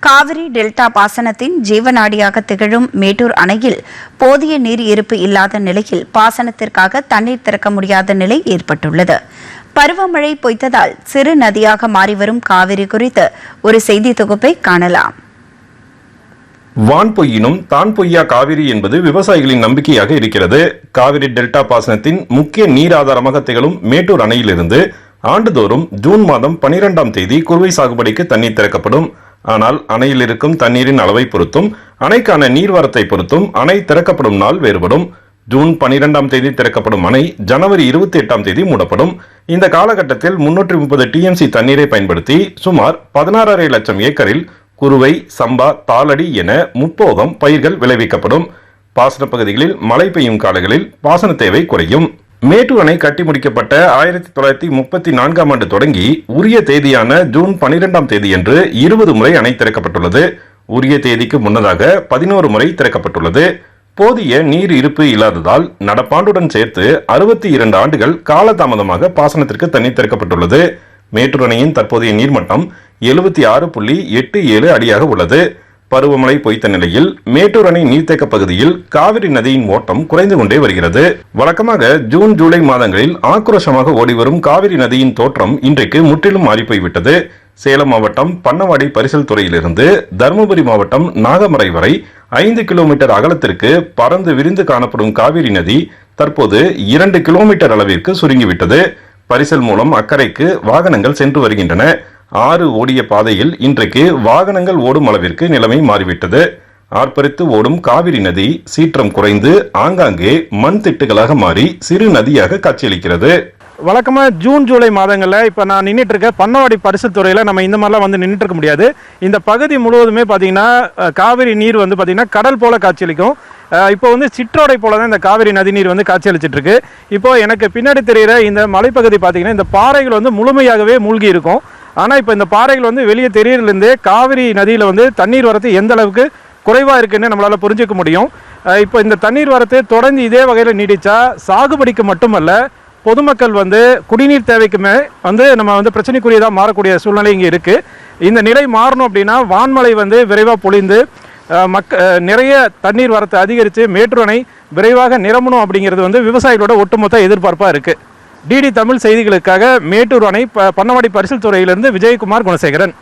Kaveri delta பாசனத்தின் ஜீவநாடியாக திகழும் மேட்டூர் அணையில் போதிய நீர் இருப்பு இல்லாத நிலையில் பாசனத்திற்காக தண்ணீர் திறக்க முடியாத நிலை ஏற்பட்டுள்ளது. பருவமழை பொய்த்ததால் சிறு நதியாக மாறிவரும் காவிரி குறித்து ஒரு செய்தி தொகுப்பை காணலாம். வான் பொய்யினும் தான் பொய்யா காவிரி என்பது விவசாயிகளின் நம்பிக்கையாக இருக்கிறது. காவிரி டெல்டா பாசனத்தின் முக்கிய நீர் ஆதாரமாக திகழும் மேட்டூர் அணையிலிருந்து ஆண்டுதோறும் ஜூன் மாதம் 12ஆம் தேதி குறுவை சாகுபடிக்கு தண்ணீர் திறக்கப்படும். ஆனால் அணையில் இருக்கும் தண்ணீரின் அளவை பொறுத்தும் அணைக்கான நீர்வரத்தை பொறுத்தும் அணை திறக்கப்படும் நாள் வேறுபடும். ஜூன் 12ஆம் தேதி திறக்கப்படும் அணை ஜனவரி 28ஆம் தேதி மூடப்படும். இந்த காலகட்டத்தில் 330 TMC தண்ணீரை பயன்படுத்தி சுமார் 16.5 லட்சம் ஏக்கரில் குறுவை, சம்பா, தாளடி என முப்போகம் பயிர்கள் விளைவிக்கப்படும். பாசன பகுதிகளில் மழை பெய்யும் காலங்களில் பாசன தேவை குறையும். மேட்டூர் அணை கட்டி முடிக்கப்பட்ட 1934ஆம் ஆண்டு தொடங்கி உரிய தேதியான ஜூன் 12ஆம் தேதியன்று 20 முறை அணை திறக்கப்பட்டுள்ளது. உரிய தேதிக்கு முன்னதாக 11 முறை திறக்கப்பட்டுள்ளது. போதிய நீர் இருப்பு இல்லாததால் நடப்பாண்டுடன் சேர்த்து 62 ஆண்டுகள் காலதாமதமாக பாசனத்திற்கு தண்ணீர் திறக்கப்பட்டுள்ளது. மேட்டூர் அணையின் தற்போதைய நீர்மட்டம் 76.87 அடியாக உள்ளது. பருவமழை பொய்த்த நிலையில் மேட்டூர் அணை நீர்த்தேக்க பகுதியில் காவிரி நதியின் ஓட்டம் குறைந்து கொண்டே வருகிறது. வழக்கமாக ஜூன், ஜூலை மாதங்களில் ஆக்ரோஷமாக ஓடிவரும் காவிரி நதியின் தோற்றம் இன்றைக்கு முற்றிலும் மாறிப்போய்விட்டது. சேலம் மாவட்டம் பன்னவாடி பரிசல் துறையிலிருந்து தருமபுரி மாவட்டம் நாகமரை வரை 5 கிலோமீட்டர் அகலத்திற்கு பறந்து விரிந்து காணப்படும் காவிரி நதி தற்போது 2 கிலோமீட்டர் அளவிற்கு சுருங்கிவிட்டது. பரிசல் மூலம் அக்கறைக்கு வாகனங்கள் சென்று வருகின்றன. ஆறு ஓடிய பாதையில் இன்றைக்கு வாகனங்கள் ஓடும் அளவிற்கு நிலைமை மாறிவிட்டது. ஆர்ப்பரித்து ஓடும் காவிரி நதி சீற்றம் குறைந்து ஆங்காங்கே மண் திட்டுகளாக மாறி சிறு நதியாக காட்சியளிக்கிறது. வழக்கமாக ஜூன், ஜூலை மாதங்களில் இப்போ நான் நின்றுட்டு இருக்க பன்னவாடி பரிசல் துறையில் நம்ம இந்த மாதிரிலாம் வந்து நின்றுட்டு இருக்க முடியாது. இந்த பகுதி முழுவதுமே பார்த்தீங்கன்னா காவிரி நீர் வந்து பார்த்தீங்கன்னா கடல் போல காட்சியளிக்கும். இப்போ வந்து சிற்றோடை போல தான் இந்த காவிரி நதி நீர் வந்து காட்சியளிச்சிட்டு இருக்கு. இப்போ எனக்கு பின்னாடி தெரிகிற இந்த மலைப்பகுதி பார்த்தீங்கன்னா இந்த பாறைகள் வந்து முழுமையாகவே மூழ்கி இருக்கும். ஆனால் இப்போ இந்த பாறைகள் வந்து வெளியே தெரியறதுலேருந்தே காவிரி நதியில் வந்து தண்ணீர் வரத்து எந்த அளவுக்கு குறைவாக இருக்குன்னு நம்மளால் புரிஞ்சிக்க முடியும். இப்போ இந்த தண்ணீர் வரத்து தொடர்ந்து இதே வகையில் நீடிச்சா சாகுபடிக்கு மட்டுமல்ல, பொதுமக்கள் வந்து குடிநீர் தேவைக்குமே வந்து நம்ம வந்து பிரச்சனைக்குரியதாக மாறக்கூடிய சூழ்நிலை இங்கே இருக்குது. இந்த நிலை மாறணும் அப்படின்னா வான்மழை வந்து விரைவாக பொழிந்து நிறைய தண்ணீர் வரத்து அதிகரித்து மேட்டூர் அணை விரைவாக நிரம்பணும் அப்படிங்கிறது வந்து விவசாயிகளோட ஒட்டுமொத்த எதிர்பார்ப்பாக இருக்குது. டிடி தமிழ் செய்திகளுக்காக மேட்டூர் அணை பன்னவாடி பரிசல் துறையிலிருந்து விஜயகுமார் குணசேகரன்.